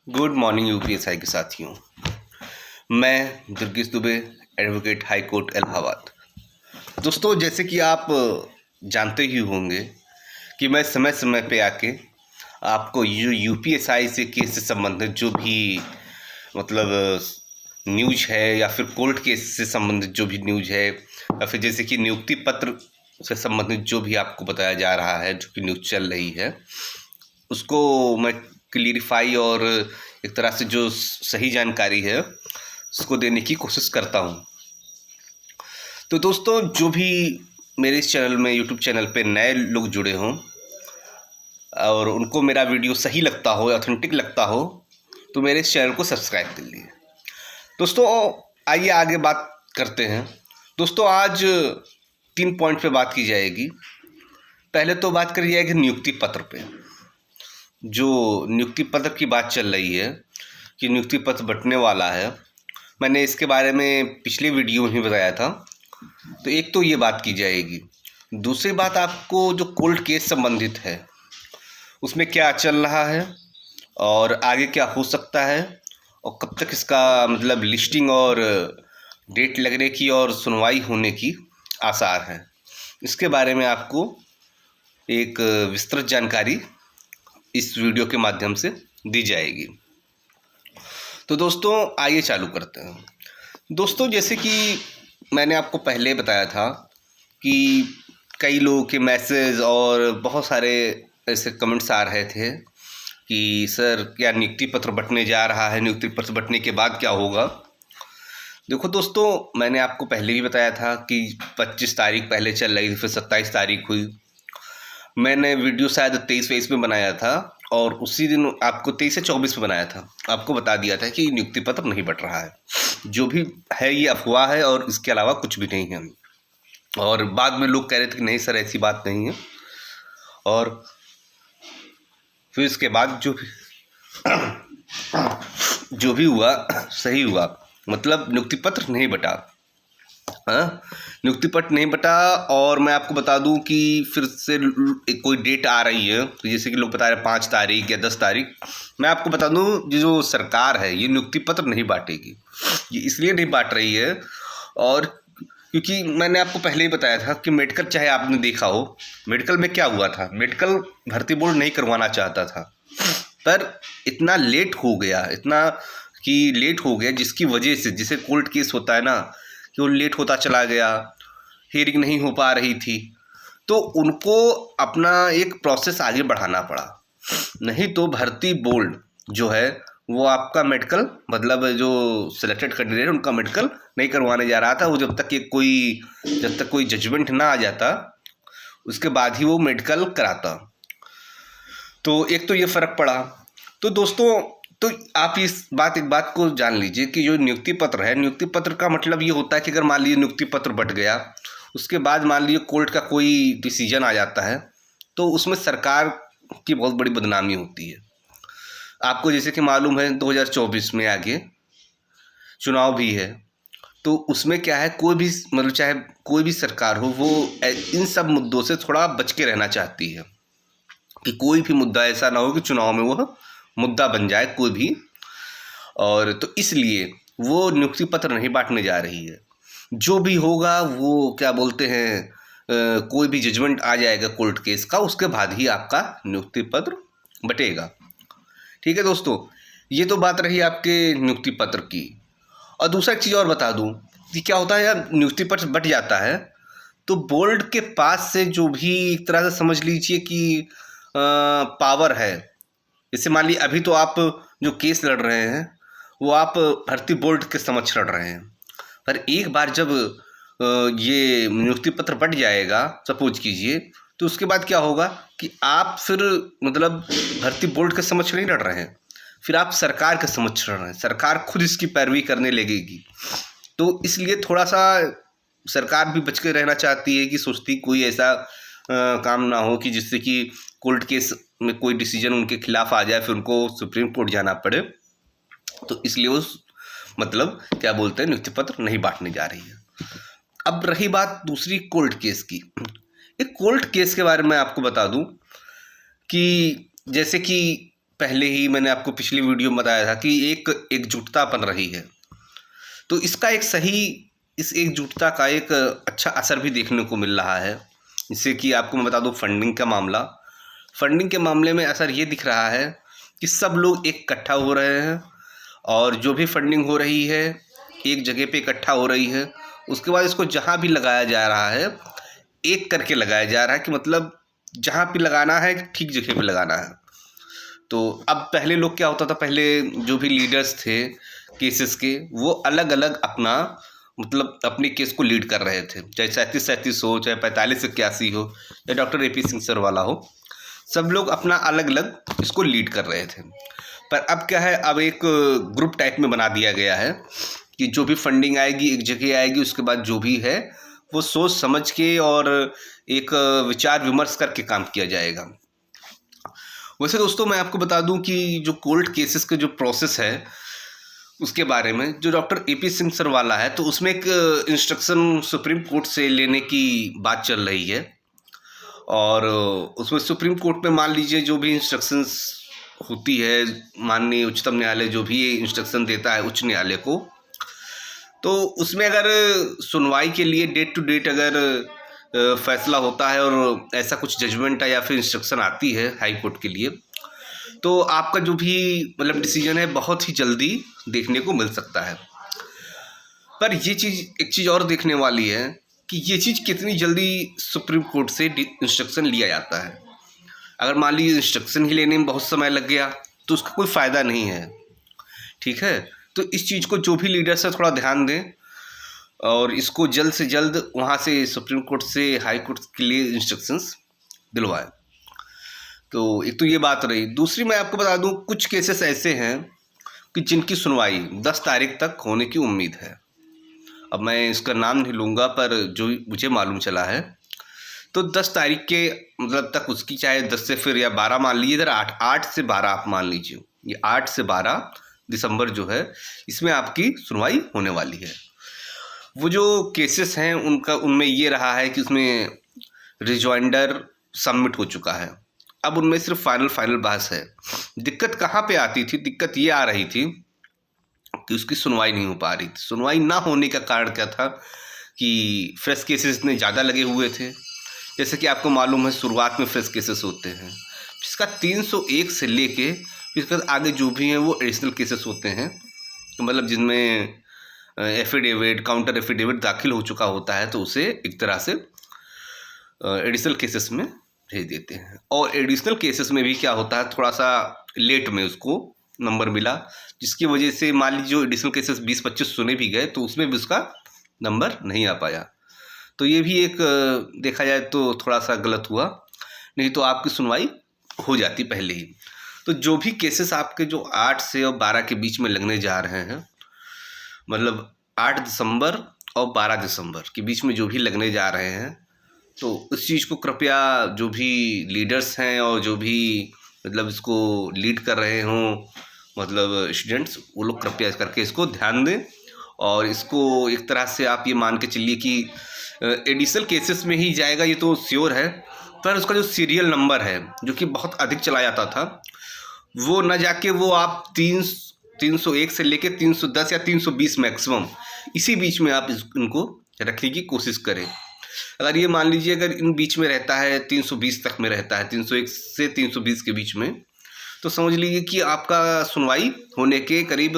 Good morning UPSI के साथियों। मैं Durgesh Dubey, advocate high court Allahabad. दोस्तों, जैसे कि आप जानते ही होंगे कि मैं समय समय पे आके आपको यूपीएसआई से केस से संबंधित जो भी मतलब न्यूज है या फिर कोर्ट केस से संबंधित जो भी न्यूज है या फिर जैसे कि नियुक्ति पत्र से संबंधित जो भी आपको बताया जा रहा है, जो कि न्यूज चल रही है, उसको मैं क्लियरिफाई और एक तरह से जो सही जानकारी है उसको देने की कोशिश करता हूँ। तो दोस्तों, जो भी मेरे इस चैनल में, यूट्यूब चैनल पे नए लोग जुड़े हों और उनको मेरा वीडियो सही लगता हो, ऑथेंटिक लगता हो, तो मेरे इस चैनल को सब्सक्राइब कर लिए। दोस्तों, आइए आगे बात करते हैं। दोस्तों, आज 3 पॉइंट पे बात की जाएगी। पहले तो बात करी जाएगी नियुक्ति पत्र पे। जो नियुक्ति पत्र की बात चल रही है कि नियुक्ति पत्र बंटने वाला है, मैंने इसके बारे में पिछले वीडियो में ही बताया था। तो एक तो ये बात की जाएगी। दूसरी बात, आपको जो कोर्ट केस संबंधित है उसमें क्या चल रहा है और आगे क्या हो सकता है और कब तक इसका मतलब लिस्टिंग और डेट लगने की और सुनवाई होने की आसार है, इसके बारे में आपको एक विस्तृत जानकारी इस वीडियो के माध्यम से दी जाएगी। तो दोस्तों, आइए चालू करते हैं। दोस्तों, जैसे कि मैंने आपको पहले बताया था कि कई लोगों के मैसेज और बहुत सारे ऐसे कमेंट्स आ रहे थे कि सर, क्या नियुक्ति पत्र बंटने जा रहा है, नियुक्ति पत्र बंटने के बाद क्या होगा। देखो दोस्तों, मैंने आपको पहले भी बताया था कि 25 तारीख पहले चल रही थी, फिर 27 तारीख हुई। मैंने वीडियो शायद 23-23 में बनाया था और उसी दिन आपको 23 से 24 में बनाया था, आपको बता दिया था कि नियुक्ति पत्र नहीं बंट रहा है। जो भी है ये अफवाह है और इसके अलावा कुछ भी नहीं है। और बाद में लोग कह रहे थे कि नहीं सर, ऐसी बात नहीं है। और फिर इसके बाद जो भी हुआ सही हुआ, मतलब नियुक्ति पत्र नहीं बटा। हाँ, नियुक्ति पत्र नहीं बटा। और मैं आपको बता दूं कि फिर से कोई डेट आ रही है, तो जैसे कि लोग बता रहे हैं 5 तारीख या 10 तारीख। मैं आपको बता दूं, ये जो सरकार है ये नियुक्ति पत्र नहीं बांटेगी। ये इसलिए नहीं बांट रही है और क्योंकि मैंने आपको पहले ही बताया था कि मेडिकल, चाहे आपने देखा हो, मेडिकल में क्या हुआ था, मेडिकल भर्ती बोर्ड नहीं करवाना चाहता था, पर इतना लेट हो गया, इतना कि लेट हो गया जिसकी वजह से, जैसे कोर्ट केस होता है ना कि वो लेट होता चला गया, हियरिंग नहीं हो पा रही थी, तो उनको अपना एक प्रोसेस आगे बढ़ाना पड़ा। नहीं तो भर्ती बोर्ड जो है वो आपका मेडिकल, मतलब जो सिलेक्टेड कैंडिडेट उनका मेडिकल नहीं करवाने जा रहा था। वो जब तक कोई जजमेंट ना आ जाता उसके बाद ही वो मेडिकल कराता। तो एक तो ये फ़र्क पड़ा। तो दोस्तों, तो आप एक बात को जान लीजिए कि जो नियुक्ति पत्र है, नियुक्ति पत्र का मतलब ये होता है कि अगर मान लीजिए नियुक्ति पत्र बंट गया, उसके बाद मान लीजिए कोर्ट का कोई डिसीजन आ जाता है, तो उसमें सरकार की बहुत बड़ी बदनामी होती है। आपको जैसे कि मालूम है 2024 में आगे चुनाव भी है, तो उसमें क्या है, कोई भी मतलब चाहे कोई भी सरकार हो, वो इन सब मुद्दों से थोड़ा बच के रहना चाहती है कि कोई भी मुद्दा ऐसा ना हो कि चुनाव में वो मुद्दा बन जाए कोई भी। और तो इसलिए वो नियुक्ति पत्र नहीं बांटने जा रही है। जो भी होगा वो क्या बोलते हैं, कोई भी जजमेंट आ जाएगा कोर्ट केस का, उसके बाद ही आपका नियुक्ति पत्र बटेगा। ठीक है दोस्तों, ये तो बात रही आपके नियुक्ति पत्र की। और दूसरा एक चीज़ और बता दूं कि क्या होता है, यार नियुक्ति पत्र बट जाता है तो बोर्ड के पास से जो भी एक तरह से समझ लीजिए कि पावर है, जैसे मान लीजिए अभी तो आप जो केस लड़ रहे हैं वो आप भर्ती बोर्ड के समक्ष लड़ रहे हैं, पर एक बार जब ये नियुक्ति पत्र बट जाएगा, सपोज कीजिए, तो उसके बाद क्या होगा कि आप फिर मतलब भर्ती बोर्ड के समक्ष नहीं लड़ रहे हैं, फिर आप सरकार के समक्ष लड़ रहे हैं। सरकार खुद इसकी पैरवी करने लगेगी। तो इसलिए थोड़ा सा सरकार भी बच के रहना चाहती है कि सोचती कोई ऐसा काम ना हो कि जिससे कि कोर्ट केस में कोई डिसीजन उनके खिलाफ आ जाए, फिर उनको सुप्रीम कोर्ट जाना पड़े। तो इसलिए वो मतलब क्या बोलते हैं, नियुक्ति पत्र नहीं बांटने जा रही है। अब रही बात दूसरी कोर्ट केस की। एक कोर्ट केस के बारे में आपको बता दूं कि जैसे कि पहले ही मैंने आपको पिछली वीडियो में बताया था कि एक एकजुटता बन रही है। तो इसका एक सही, इस एकजुटता का एक अच्छा असर भी देखने को मिल रहा है। जैसे कि आपको मैं बता दूं फंडिंग का मामला, फंडिंग के मामले में असर ये दिख रहा है कि सब लोग एक इकट्ठा हो रहे हैं और जो भी फंडिंग हो रही है एक जगह पे इकट्ठा हो रही है। उसके बाद इसको जहाँ भी लगाया जा रहा है एक करके लगाया जा रहा है कि मतलब जहाँ पे लगाना है ठीक जगह पे लगाना है। तो अब पहले लोग क्या होता था, पहले जो भी लीडर्स थे केसेस के वो अलग अलग अपना मतलब अपने केस को लीड कर रहे थे, चाहे 37-37 हो, चाहे 45-81 हो, या डॉक्टर AP सिंह सर वाला हो, सब लोग अपना अलग अलग इसको लीड कर रहे थे। पर अब क्या है, अब एक ग्रुप टाइप में बना दिया गया है कि जो भी फंडिंग आएगी एक जगह आएगी, उसके बाद जो भी है वो सोच समझ के और एक विचार विमर्श करके काम किया जाएगा। वैसे दोस्तों मैं आपको बता दूं कि जो कोर्ट केसेस के जो प्रोसेस है उसके बारे में, जो डॉक्टर AP सिंह सर वाला है, तो उसमें एक इंस्ट्रक्शन सुप्रीम कोर्ट से लेने की बात चल रही है। और उसमें सुप्रीम कोर्ट में मान लीजिए जो भी इंस्ट्रक्शंस होती है, माननीय उच्चतम न्यायालय जो भी इंस्ट्रक्शन देता है उच्च न्यायालय को, तो उसमें अगर सुनवाई के लिए डेट टू डेट अगर फैसला होता है और ऐसा कुछ जजमेंट या फिर इंस्ट्रक्शन आती है हाई कोर्ट के लिए, तो आपका जो भी मतलब डिसीजन है बहुत ही जल्दी देखने को मिल सकता है। पर ये चीज़, एक चीज़ और देखने वाली है कि ये चीज़ कितनी जल्दी सुप्रीम कोर्ट से इंस्ट्रक्शन लिया जाता है। अगर मान लीजिए इंस्ट्रक्शन ही लेने में बहुत समय लग गया तो उसका कोई फ़ायदा नहीं है, ठीक है। तो इस चीज़ को जो भी लीडर्स है थोड़ा ध्यान दें और इसको जल्द से जल्द वहाँ से सुप्रीम कोर्ट से हाई कोर्ट के लिए इंस्ट्रक्शंस दिलवाएं। तो एक तो ये बात रही। दूसरी मैं आपको बता दूं कुछ केसेस ऐसे हैं कि जिनकी सुनवाई 10 तारीख तक होने की उम्मीद है। अब मैं इसका नाम नहीं लूँगा, पर जो मुझे मालूम चला है तो 10 तारीख के मतलब तक उसकी, चाहे 10 से फिर या 12 मान लीजिए, इधर 8 से 12 आप मान लीजिए, ये 8 से 12 दिसंबर जो है इसमें आपकी सुनवाई होने वाली है। वो जो केसेस हैं उनमें ये रहा है कि उसमें रिजॉइंडर सबमिट हो चुका है, अब उनमें सिर्फ फाइनल बहस है। दिक्कत कहाँ पे आती थी, दिक्कत ये आ रही थी कि उसकी सुनवाई नहीं हो पा रही थी। सुनवाई ना होने का कारण क्या था कि फ्रेश केसेस इतने ज़्यादा लगे हुए थे। जैसे कि आपको मालूम है शुरुआत में फ्रेश केसेस होते हैं, जिसका 301 से लेके इसके आगे जो भी हैं वो एडिशनल केसेस होते हैं, तो मतलब जिनमें एफिडेविट, काउंटर एफिडेविट दाखिल हो चुका होता है, तो उसे एक तरह से एडिशनल केसेस में भेज देते हैं। और एडिशनल केसेस में भी क्या होता है, थोड़ा सा लेट में उसको नंबर मिला, जिसकी वजह से मान लीजिए जो एडिशनल केसेस 20-25 सुने भी गए तो उसमें भी उसका नंबर नहीं आ पाया। तो ये भी एक देखा जाए तो थोड़ा सा गलत हुआ, नहीं तो आपकी सुनवाई हो जाती पहले ही। तो जो भी केसेस आपके जो 8 से और 12 के बीच में लगने जा रहे हैं, मतलब 8 दिसंबर और 12 दिसंबर के बीच में जो भी लगने जा रहे हैं, तो उस चीज़ को कृपया जो भी लीडर्स हैं और जो भी मतलब इसको लीड कर रहे हों मतलब स्टूडेंट्स, वो लोग कृपया करके इसको ध्यान दें। और इसको एक तरह से आप ये मान के चलिए कि एडिशनल केसेस में ही जाएगा, ये तो श्योर है, पर उसका जो सीरियल नंबर है जो कि बहुत अधिक चला जाता था, वो न जाके वो आप 301 से लेके 310 या 320 मैक्सिमम, इसी बीच में आप इनको रखने की कोशिश करें। अगर ये मान लीजिए अगर इन बीच में रहता है, 320 तक में रहता है, 301 से 320 के बीच में, तो समझ लीजिए कि आपका सुनवाई होने के करीब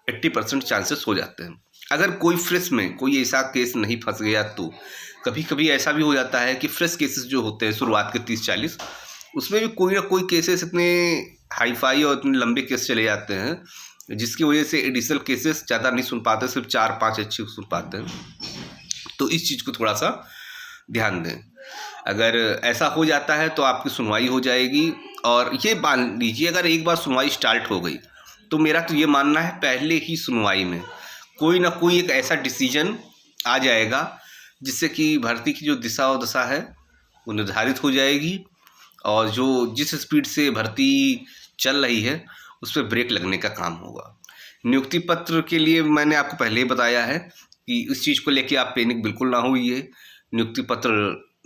80% चांसेस हो जाते हैं। अगर कोई फ्रेश में कोई ऐसा केस नहीं फंस गया, तो कभी कभी ऐसा भी हो जाता है कि फ्रेश केसेस जो होते हैं शुरुआत के 30-40, उसमें भी कोई ना कोई केसेस इतने हाईफाई और इतने लंबे केस चले जाते हैं जिसकी वजह से एडिशनल केसेस ज़्यादा नहीं सुन पाते, सिर्फ 4-5 अच्छे सुन पाते हैं। तो इस चीज़ को थोड़ा सा ध्यान दें। अगर ऐसा हो जाता है तो आपकी सुनवाई हो जाएगी। और ये मान लीजिए अगर एक बार सुनवाई स्टार्ट हो गई, तो मेरा तो ये मानना है पहले ही सुनवाई में कोई ना कोई एक ऐसा डिसीजन आ जाएगा जिससे कि भर्ती की जो दिशा और दशा है वो निर्धारित हो जाएगी, और जो जिस स्पीड से भर्ती चल रही है उस पर ब्रेक लगने का काम होगा। नियुक्ति पत्र के लिए मैंने आपको पहले ही बताया है कि उस चीज़ को लेके आप पैनिक बिल्कुल ना होइए। नियुक्ति पत्र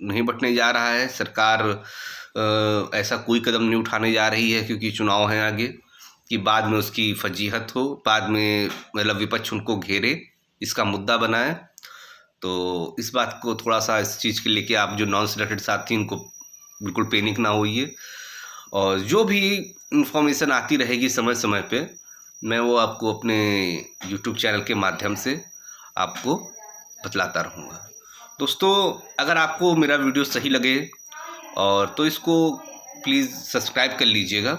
नहीं बंटने जा रहा है, सरकार ऐसा कोई कदम नहीं उठाने जा रही है, क्योंकि चुनाव हैं आगे, कि बाद में उसकी फजीहत हो, बाद में मतलब विपक्ष उनको घेरे, इसका मुद्दा बनाए। तो इस बात को थोड़ा सा, इस चीज़ के लेके आप जो नॉन सिलेक्टेड साथी उनको बिल्कुल पैनिक ना होइए, और जो भी इंफॉर्मेशन आती रहेगी समय समय पे मैं वो आपको अपने यूट्यूब चैनल के माध्यम से आपको बतलाता रहूँगा। दोस्तों, अगर आपको मेरा वीडियो सही लगे और तो इसको प्लीज़ सब्सक्राइब कर लीजिएगा,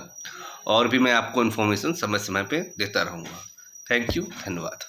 और भी मैं आपको इन्फॉर्मेशन समय समय पे देता रहूँगा। थैंक यू, धन्यवाद।